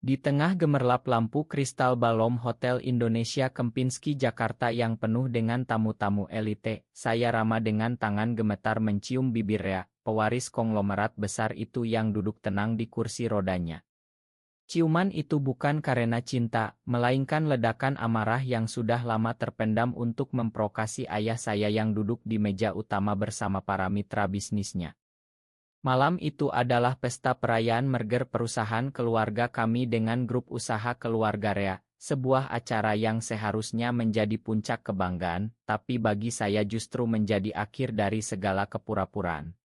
Di tengah gemerlap lampu kristal Balom Hotel Indonesia Kempinski Jakarta yang penuh dengan tamu-tamu elite, saya ramah dengan tangan gemetar mencium bibir Rea, pewaris konglomerat besar itu yang duduk tenang di kursi rodanya. Ciuman itu bukan karena cinta, melainkan ledakan amarah yang sudah lama terpendam untuk memprovokasi ayah saya yang duduk di meja utama bersama para mitra bisnisnya. Malam itu adalah pesta perayaan merger perusahaan keluarga kami dengan grup usaha keluarga Rea, sebuah acara yang seharusnya menjadi puncak kebanggaan, tapi bagi saya justru menjadi akhir dari segala kepura-puraan.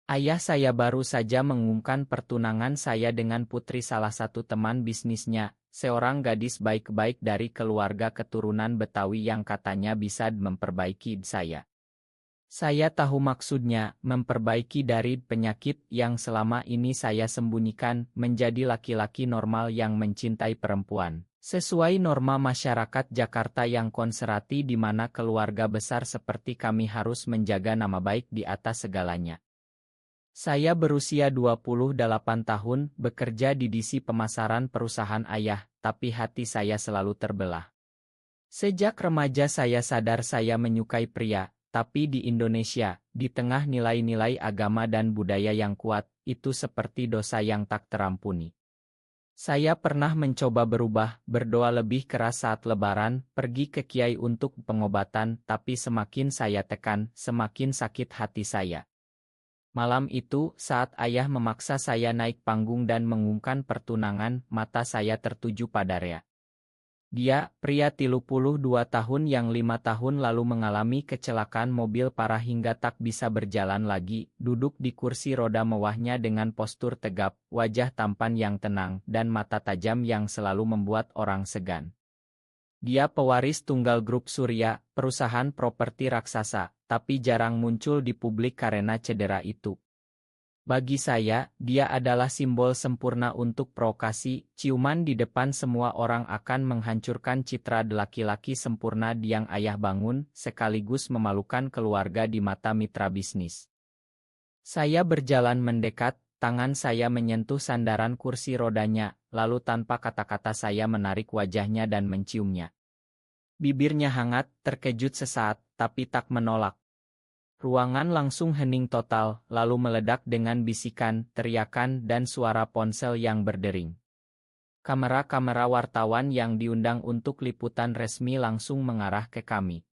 Ayah saya baru saja mengumumkan pertunangan saya dengan putri salah satu teman bisnisnya, seorang gadis baik-baik dari keluarga keturunan Betawi yang katanya bisa memperbaiki saya. Saya tahu maksudnya, memperbaiki dari penyakit yang selama ini saya sembunyikan, menjadi laki-laki normal yang mencintai perempuan. Sesuai norma masyarakat Jakarta yang konservatif di mana keluarga besar seperti kami harus menjaga nama baik di atas segalanya. Saya berusia 28 tahun, bekerja di divisi pemasaran perusahaan ayah, tapi hati saya selalu terbelah. Sejak remaja saya sadar saya menyukai pria. Tapi di Indonesia, di tengah nilai-nilai agama dan budaya yang kuat, itu seperti dosa yang tak terampuni. Saya pernah mencoba berubah, berdoa lebih keras saat lebaran, pergi ke kiai untuk pengobatan, tapi semakin saya tekan, semakin sakit hati saya. Malam itu, saat ayah memaksa saya naik panggung dan mengumumkan pertunangan, mata saya tertuju pada Rea. Dia, pria 32 tahun yang 5 tahun lalu mengalami kecelakaan mobil parah hingga tak bisa berjalan lagi, duduk di kursi roda mewahnya dengan postur tegap, wajah tampan yang tenang, dan mata tajam yang selalu membuat orang segan. Dia pewaris tunggal grup Surya, perusahaan properti raksasa, tapi jarang muncul di publik karena cedera itu. Bagi saya, dia adalah simbol sempurna untuk provokasi. Ciuman di depan semua orang akan menghancurkan citra laki-laki sempurna yang ayah bangun, sekaligus memalukan keluarga di mata mitra bisnis. Saya berjalan mendekat, tangan saya menyentuh sandaran kursi rodanya, lalu tanpa kata-kata saya menarik wajahnya dan menciumnya. Bibirnya hangat, terkejut sesaat, tapi tak menolak. Ruangan langsung hening total, lalu meledak dengan bisikan, teriakan, dan suara ponsel yang berdering. Kamera-kamera wartawan yang diundang untuk liputan resmi langsung mengarah ke kami.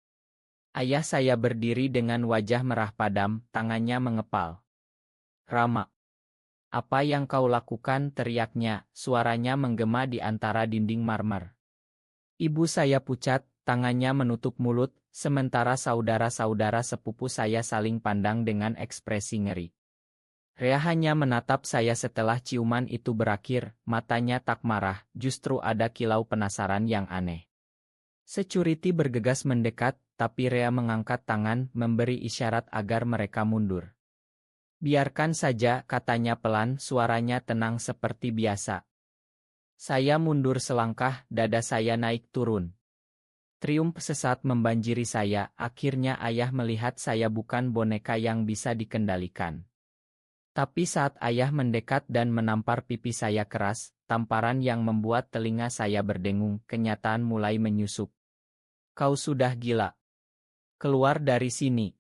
Ayah saya berdiri dengan wajah merah padam, tangannya mengepal. "Rama, apa yang kau lakukan?" teriaknya, suaranya menggema di antara dinding marmer. Ibu saya pucat, tangannya menutup mulut, sementara saudara-saudara sepupu saya saling pandang dengan ekspresi ngeri. Rea hanya menatap saya setelah ciuman itu berakhir, matanya tak marah, justru ada kilau penasaran yang aneh. Security bergegas mendekat, tapi Rea mengangkat tangan, memberi isyarat agar mereka mundur. "Biarkan saja," katanya pelan, suaranya tenang seperti biasa. Saya mundur selangkah, dada saya naik turun. Triumf sesaat membanjiri saya, akhirnya ayah melihat saya bukan boneka yang bisa dikendalikan. Tapi saat ayah mendekat dan menampar pipi saya keras, tamparan yang membuat telinga saya berdengung, kenyataan mulai menyusup. "Kau sudah gila. Keluar dari sini.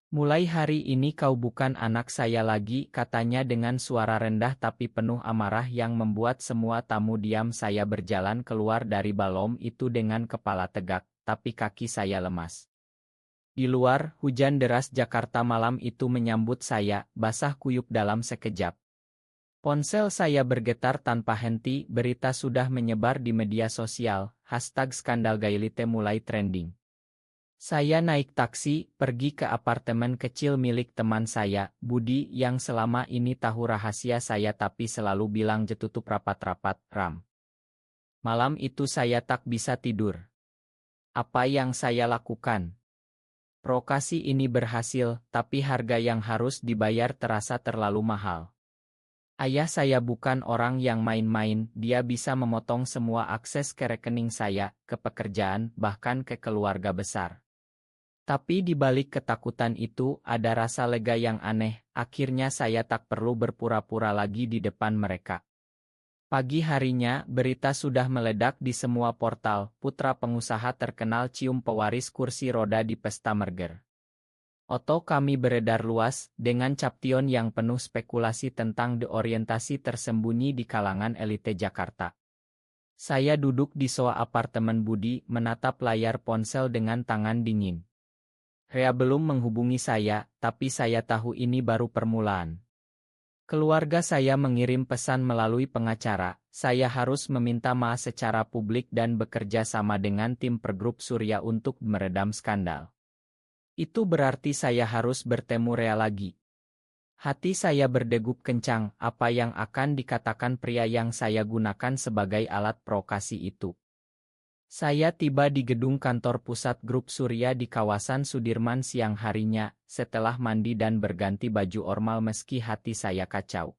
Mulai hari ini kau bukan anak saya lagi," katanya dengan suara rendah tapi penuh amarah yang membuat semua tamu diam. Saya berjalan keluar dari balom itu dengan kepala tegak, tapi kaki saya lemas. Di luar, hujan deras Jakarta malam itu menyambut saya, basah kuyup dalam sekejap. Ponsel saya bergetar tanpa henti, berita sudah menyebar di media sosial, #skandal Gailite mulai trending. Saya naik taksi, pergi ke apartemen kecil milik teman saya, Budi, yang selama ini tahu rahasia saya tapi selalu bilang jetutup rapat-rapat, "Ram." Malam itu saya tak bisa tidur. Apa yang saya lakukan? Provokasi ini berhasil, tapi harga yang harus dibayar terasa terlalu mahal. Ayah saya bukan orang yang main-main, dia bisa memotong semua akses ke rekening saya, ke pekerjaan, bahkan ke keluarga besar. Tapi di balik ketakutan itu, ada rasa lega yang aneh, akhirnya saya tak perlu berpura-pura lagi di depan mereka. Pagi harinya, berita sudah meledak di semua portal. Putra pengusaha terkenal cium pewaris kursi roda di pesta merger. Oto kami beredar luas, dengan caption yang penuh spekulasi tentang orientasi tersembunyi di kalangan elite Jakarta. Saya duduk di sofa apartemen Budi, menatap layar ponsel dengan tangan dingin. Rea belum menghubungi saya, tapi saya tahu ini baru permulaan. Keluarga saya mengirim pesan melalui pengacara, saya harus meminta maaf secara publik dan bekerja sama dengan tim pergrup Surya untuk meredam skandal. Itu berarti saya harus bertemu Rea lagi. Hati saya berdegup kencang, apa yang akan dikatakan pria yang saya gunakan sebagai alat provokasi itu. Saya tiba di gedung kantor pusat grup Surya di kawasan Sudirman siang harinya, setelah mandi dan berganti baju ormal meski hati saya kacau.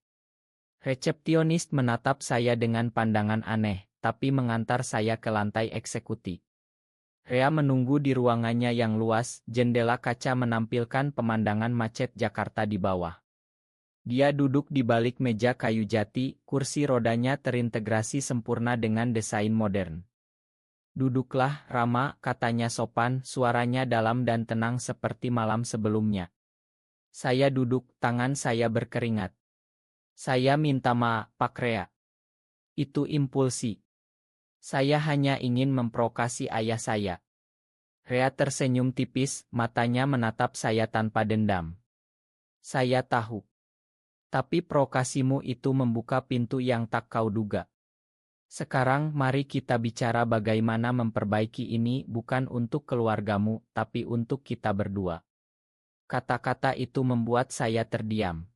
Resepsionis menatap saya dengan pandangan aneh, tapi mengantar saya ke lantai eksekutif. Rea menunggu di ruangannya yang luas, jendela kaca menampilkan pemandangan macet Jakarta di bawah. Dia duduk di balik meja kayu jati, kursi rodanya terintegrasi sempurna dengan desain modern. "Duduklah, Rama," katanya sopan, suaranya dalam dan tenang seperti malam sebelumnya. Saya duduk, tangan saya berkeringat. "Saya minta maaf, Pak Rea. Itu impulsi. Saya hanya ingin memprovokasi ayah saya." Rea tersenyum tipis, matanya menatap saya tanpa dendam. "Saya tahu. Tapi provokasimu itu membuka pintu yang tak kau duga. Sekarang mari kita bicara bagaimana memperbaiki ini bukan untuk keluargamu, tapi untuk kita berdua." Kata-kata itu membuat saya terdiam.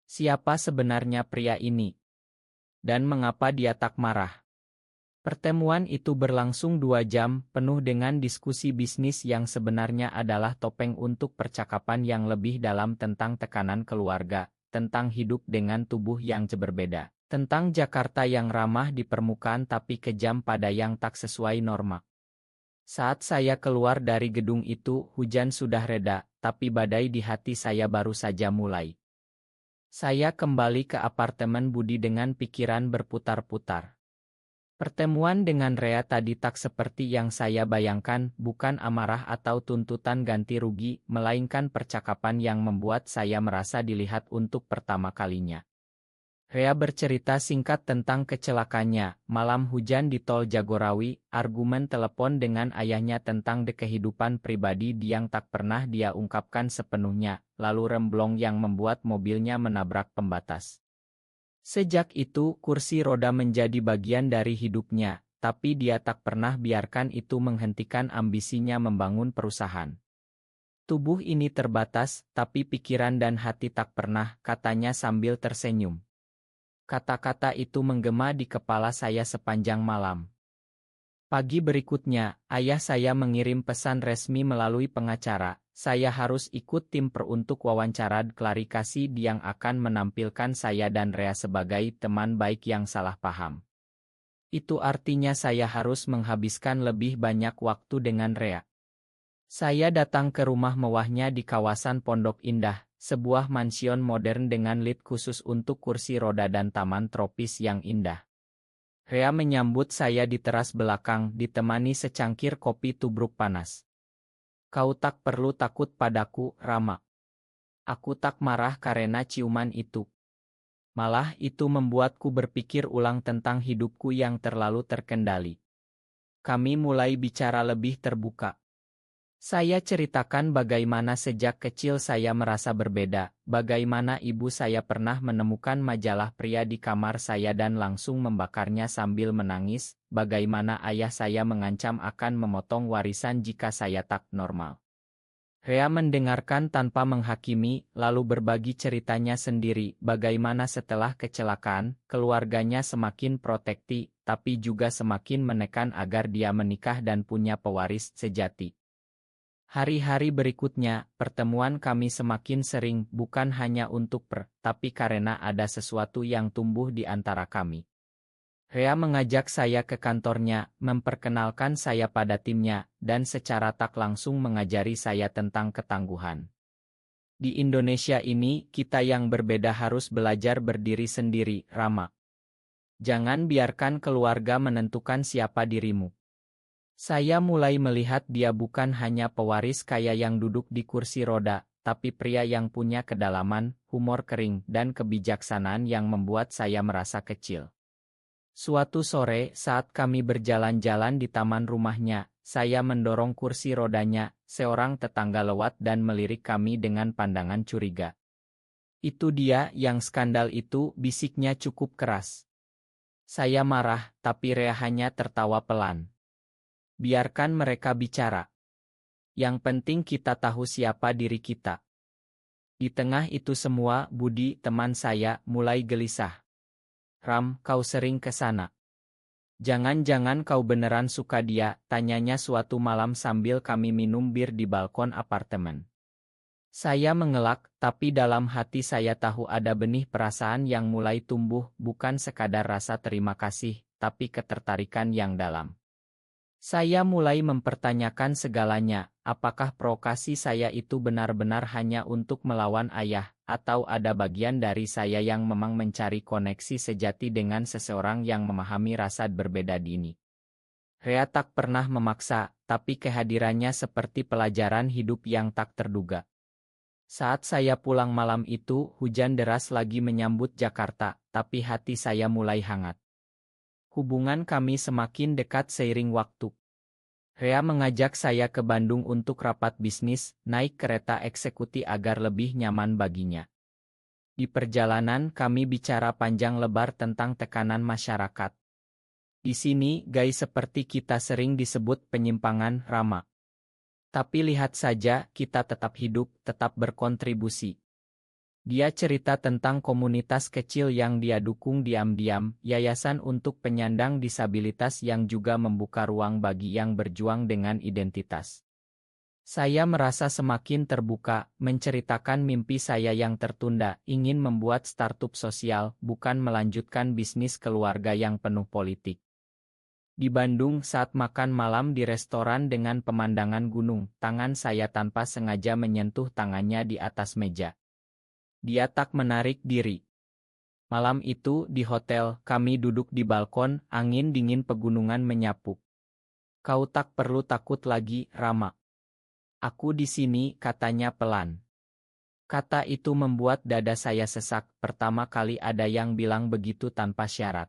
Siapa sebenarnya pria ini? Dan mengapa dia tak marah? Pertemuan itu berlangsung 2 jam, penuh dengan diskusi bisnis yang sebenarnya adalah topeng untuk percakapan yang lebih dalam tentang tekanan keluarga, tentang hidup dengan tubuh yang berbeda, tentang Jakarta yang ramah di permukaan tapi kejam pada yang tak sesuai norma. Saat saya keluar dari gedung itu, hujan sudah reda, tapi badai di hati saya baru saja mulai. Saya kembali ke apartemen Budi dengan pikiran berputar-putar. Pertemuan dengan Rea tadi tak seperti yang saya bayangkan, bukan amarah atau tuntutan ganti rugi, melainkan percakapan yang membuat saya merasa dilihat untuk pertama kalinya. Rea bercerita singkat tentang kecelakaannya, malam hujan di tol Jagorawi, argumen telepon dengan ayahnya tentang kehidupan pribadi yang tak pernah dia ungkapkan sepenuhnya, lalu remblong yang membuat mobilnya menabrak pembatas. Sejak itu, kursi roda menjadi bagian dari hidupnya, tapi dia tak pernah biarkan itu menghentikan ambisinya membangun perusahaan. "Tubuh ini terbatas, tapi pikiran dan hati tak pernah," katanya sambil tersenyum. Kata-kata itu menggema di kepala saya sepanjang malam. Pagi berikutnya, ayah saya mengirim pesan resmi melalui pengacara. Saya harus ikut tim untuk wawancara klarifikasi yang akan menampilkan saya dan Rea sebagai teman baik yang salah paham. Itu artinya saya harus menghabiskan lebih banyak waktu dengan Rea. Saya datang ke rumah mewahnya di kawasan Pondok Indah, sebuah mansion modern dengan lift khusus untuk kursi roda dan taman tropis yang indah. Rea menyambut saya di teras belakang, ditemani secangkir kopi tubruk panas. "Kau tak perlu takut padaku, Rama. Aku tak marah karena ciuman itu. Malah itu membuatku berpikir ulang tentang hidupku yang terlalu terkendali." Kami mulai bicara lebih terbuka. Saya ceritakan bagaimana sejak kecil saya merasa berbeda, bagaimana ibu saya pernah menemukan majalah pria di kamar saya dan langsung membakarnya sambil menangis, bagaimana ayah saya mengancam akan memotong warisan jika saya tak normal. Rea mendengarkan tanpa menghakimi, lalu berbagi ceritanya sendiri, bagaimana setelah kecelakaan, keluarganya semakin protektif, tapi juga semakin menekan agar dia menikah dan punya pewaris sejati. Hari-hari berikutnya, pertemuan kami semakin sering, bukan hanya untuk tapi karena ada sesuatu yang tumbuh di antara kami. Rea mengajak saya ke kantornya, memperkenalkan saya pada timnya, dan secara tak langsung mengajari saya tentang ketangguhan. "Di Indonesia ini, kita yang berbeda harus belajar berdiri sendiri, Rama. Jangan biarkan keluarga menentukan siapa dirimu. Saya mulai melihat dia bukan hanya pewaris kaya yang duduk di kursi roda, tapi pria yang punya kedalaman, humor kering, dan kebijaksanaan yang membuat saya merasa kecil. Suatu sore, saat kami berjalan-jalan di taman rumahnya, saya mendorong kursi rodanya, seorang tetangga lewat dan melirik kami dengan pandangan curiga. Itu dia yang skandal itu, bisiknya cukup keras. Saya marah, tapi Rea hanya tertawa pelan. Biarkan mereka bicara. Yang penting kita tahu siapa diri kita. Di tengah itu semua, Budi, teman saya, mulai gelisah. Ram, kau sering ke sana. Jangan-jangan kau beneran suka dia, tanyanya suatu malam sambil kami minum bir di balkon apartemen. Saya mengelak, tapi dalam hati saya tahu ada benih perasaan yang mulai tumbuh, bukan sekadar rasa terima kasih, tapi ketertarikan yang dalam. Saya mulai mempertanyakan segalanya, apakah provokasi saya itu benar-benar hanya untuk melawan ayah, atau ada bagian dari saya yang memang mencari koneksi sejati dengan seseorang yang memahami rasa berbeda dini. Rea tak pernah memaksa, tapi kehadirannya seperti pelajaran hidup yang tak terduga. Saat saya pulang malam itu, hujan deras lagi menyambut Jakarta, tapi hati saya mulai hangat. Hubungan kami semakin dekat seiring waktu. Rea mengajak saya ke Bandung untuk rapat bisnis, naik kereta eksekutif agar lebih nyaman baginya. Di perjalanan kami bicara panjang lebar tentang tekanan masyarakat. Di sini, guys, seperti kita sering disebut penyimpangan, Rama. Tapi lihat saja, kita tetap hidup, tetap berkontribusi. Dia cerita tentang komunitas kecil yang dia dukung diam-diam, yayasan untuk penyandang disabilitas yang juga membuka ruang bagi yang berjuang dengan identitas. Saya merasa semakin terbuka, menceritakan mimpi saya yang tertunda, ingin membuat startup sosial, bukan melanjutkan bisnis keluarga yang penuh politik. Di Bandung saat makan malam di restoran dengan pemandangan gunung, tangan saya tanpa sengaja menyentuh tangannya di atas meja. Dia tak menarik diri. Malam itu, di hotel, kami duduk di balkon, angin dingin pegunungan menyapu. Kau tak perlu takut lagi, Rama. Aku di sini, katanya pelan. Kata itu membuat dada saya sesak, pertama kali ada yang bilang begitu tanpa syarat.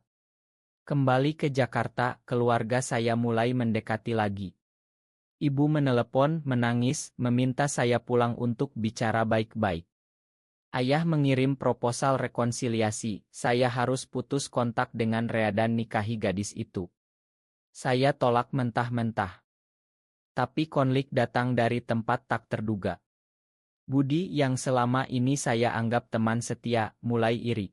Kembali ke Jakarta, keluarga saya mulai mendekati lagi. Ibu menelepon, menangis, meminta saya pulang untuk bicara baik-baik. Ayah mengirim proposal rekonsiliasi, saya harus putus kontak dengan Rea dan nikahi gadis itu. Saya tolak mentah-mentah. Tapi konflik datang dari tempat tak terduga. Budi yang selama ini saya anggap teman setia, mulai iri.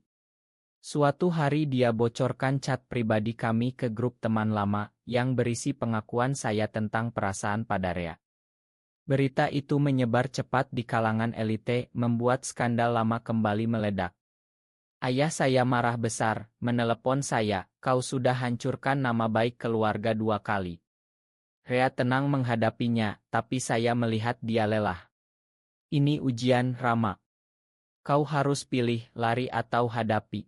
Suatu hari dia bocorkan chat pribadi kami ke grup teman lama, yang berisi pengakuan saya tentang perasaan pada Rea. Berita itu menyebar cepat di kalangan elite, membuat skandal lama kembali meledak. Ayah saya marah besar, menelepon saya, kau sudah hancurkan nama baik keluarga 2 kali. Rea tenang menghadapinya, tapi saya melihat dia lelah. Ini ujian, Rama. Kau harus pilih, lari atau hadapi.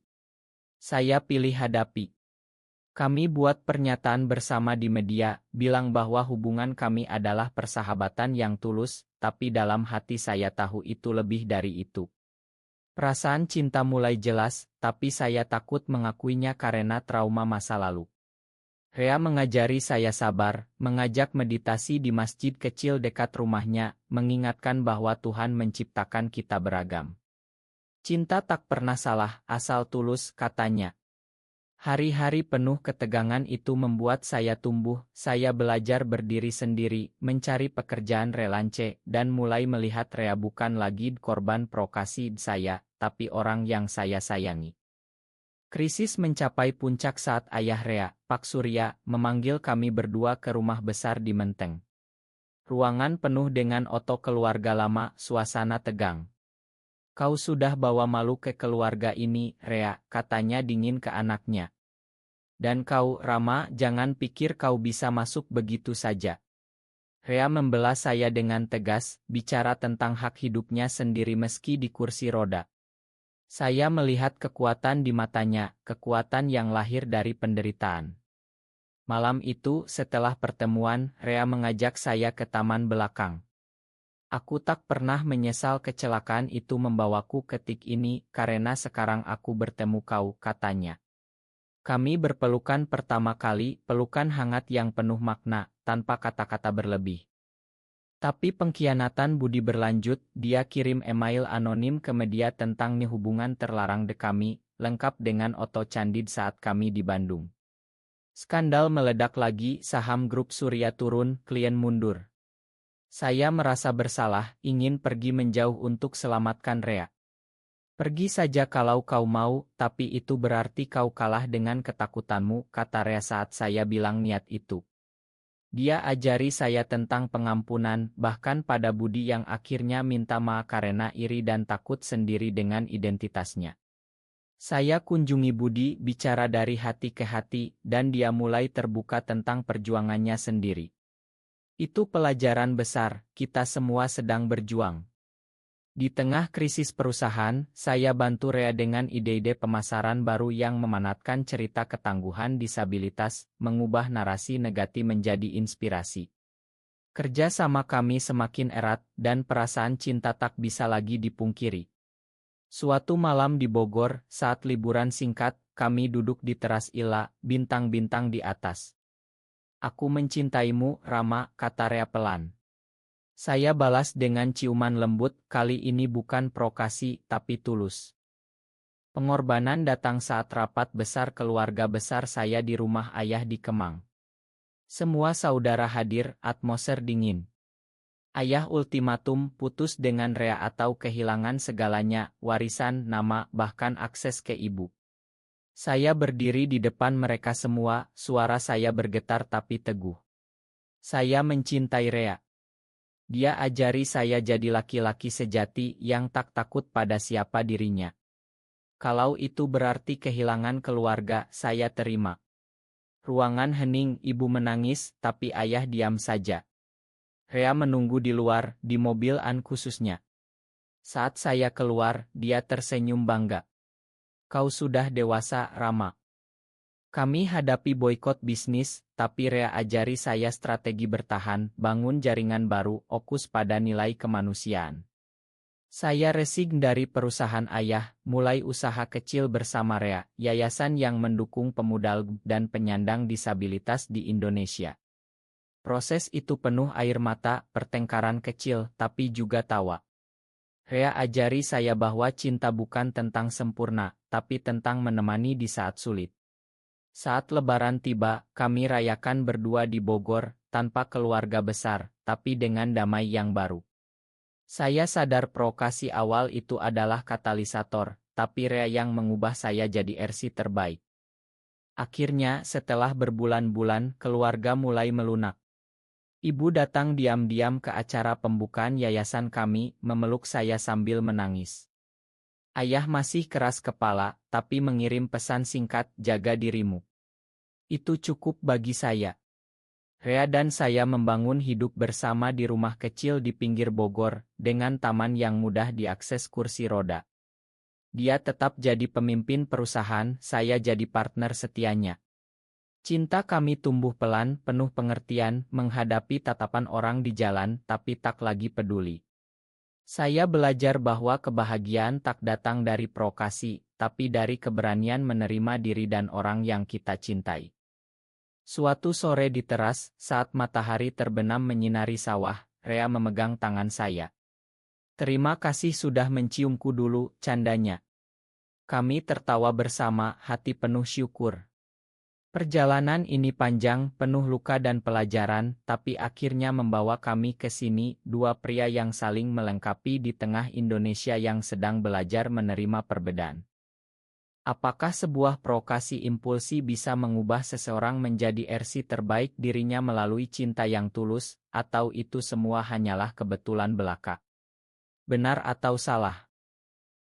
Saya pilih hadapi. Kami buat pernyataan bersama di media, bilang bahwa hubungan kami adalah persahabatan yang tulus, tapi dalam hati saya tahu itu lebih dari itu. Perasaan cinta mulai jelas, tapi saya takut mengakuinya karena trauma masa lalu. Rea mengajari saya sabar, mengajak meditasi di masjid kecil dekat rumahnya, mengingatkan bahwa Tuhan menciptakan kita beragam. Cinta tak pernah salah, asal tulus, katanya. Hari-hari penuh ketegangan itu membuat saya tumbuh, saya belajar berdiri sendiri, mencari pekerjaan relance, dan mulai melihat Rea bukan lagi korban provokasi saya, tapi orang yang saya sayangi. Krisis mencapai puncak saat ayah Rea, Pak Surya, memanggil kami berdua ke rumah besar di Menteng. Ruangan penuh dengan oto keluarga lama, suasana tegang. Kau sudah bawa malu ke keluarga ini, Rea, katanya dingin ke anaknya. Dan kau, Rama, jangan pikir kau bisa masuk begitu saja. Rea membela saya dengan tegas, bicara tentang hak hidupnya sendiri meski di kursi roda. Saya melihat kekuatan di matanya, kekuatan yang lahir dari penderitaan. Malam itu, setelah pertemuan, Rea mengajak saya ke taman belakang. Aku tak pernah menyesal kecelakaan itu membawaku ke titik ini, karena sekarang aku bertemu kau, katanya. Kami berpelukan pertama kali, pelukan hangat yang penuh makna, tanpa kata-kata berlebih. Tapi pengkhianatan budi berlanjut, dia kirim email anonim ke media tentang hubungan terlarang de kami, lengkap dengan oto candid saat kami di Bandung. Skandal meledak lagi, saham grup Surya turun, klien mundur. Saya merasa bersalah, ingin pergi menjauh untuk selamatkan Rea. Pergi saja kalau kau mau, tapi itu berarti kau kalah dengan ketakutanmu, kata Rea saat saya bilang niat itu. Dia ajari saya tentang pengampunan, bahkan pada Budi yang akhirnya minta maaf karena iri dan takut sendiri dengan identitasnya. Saya kunjungi Budi, bicara dari hati ke hati, dan dia mulai terbuka tentang perjuangannya sendiri. Itu pelajaran besar, kita semua sedang berjuang. Di tengah krisis perusahaan, saya bantu Rea dengan ide-ide pemasaran baru yang memanatkan cerita ketangguhan disabilitas, mengubah narasi negatif menjadi inspirasi. Kerja sama kami semakin erat, dan perasaan cinta tak bisa lagi dipungkiri. Suatu malam di Bogor, saat liburan singkat, kami duduk di teras Ila, bintang-bintang di atas. Aku mencintaimu, Rama, kata Rea pelan. Saya balas dengan ciuman lembut, kali ini bukan provokasi, tapi tulus. Pengorbanan datang saat rapat besar keluarga besar saya di rumah ayah di Kemang. Semua saudara hadir, atmosfer dingin. Ayah ultimatum, putus dengan Rea atau kehilangan segalanya, warisan, nama, bahkan akses ke ibu. Saya berdiri di depan mereka semua, suara saya bergetar tapi teguh. Saya mencintai Rea. Dia ajari saya jadi laki-laki sejati yang tak takut pada siapa dirinya. Kalau itu berarti kehilangan keluarga, saya terima. Ruangan hening, ibu menangis, tapi ayah diam saja. Rea menunggu di luar, di mobil an khususnya. Saat saya keluar, dia tersenyum bangga. Kau sudah dewasa, Rama. Kami hadapi boikot bisnis, tapi Rea ajari saya strategi bertahan, bangun jaringan baru, fokus pada nilai kemanusiaan. Saya resign dari perusahaan ayah, mulai usaha kecil bersama Rea, yayasan yang mendukung pemudal dan penyandang disabilitas di Indonesia. Proses itu penuh air mata, pertengkaran kecil, tapi juga tawa. Rea ajari saya bahwa cinta bukan tentang sempurna, tapi tentang menemani di saat sulit. Saat Lebaran tiba, kami rayakan berdua di Bogor, tanpa keluarga besar, tapi dengan damai yang baru. Saya sadar provokasi awal itu adalah katalisator, tapi Rea yang mengubah saya jadi versi terbaik. Akhirnya, setelah berbulan-bulan, keluarga mulai melunak. Ibu datang diam-diam ke acara pembukaan yayasan kami, memeluk saya sambil menangis. Ayah masih keras kepala, tapi mengirim pesan singkat, jaga dirimu. Itu cukup bagi saya. Rea dan saya membangun hidup bersama di rumah kecil di pinggir Bogor, dengan taman yang mudah diakses kursi roda. Dia tetap jadi pemimpin perusahaan, saya jadi partner setianya. Cinta kami tumbuh pelan, penuh pengertian, menghadapi tatapan orang di jalan, tapi tak lagi peduli. Saya belajar bahwa kebahagiaan tak datang dari provokasi, tapi dari keberanian menerima diri dan orang yang kita cintai. Suatu sore di teras, saat matahari terbenam menyinari sawah, Rea memegang tangan saya. Terima kasih sudah menciumku dulu, candanya. Kami tertawa bersama, hati penuh syukur. Perjalanan ini panjang, penuh luka dan pelajaran, tapi akhirnya membawa kami ke sini, dua pria yang saling melengkapi di tengah Indonesia yang sedang belajar menerima perbedaan. Apakah sebuah provokasi impulsi bisa mengubah seseorang menjadi versi terbaik dirinya melalui cinta yang tulus, atau itu semua hanyalah kebetulan belaka? Benar atau salah?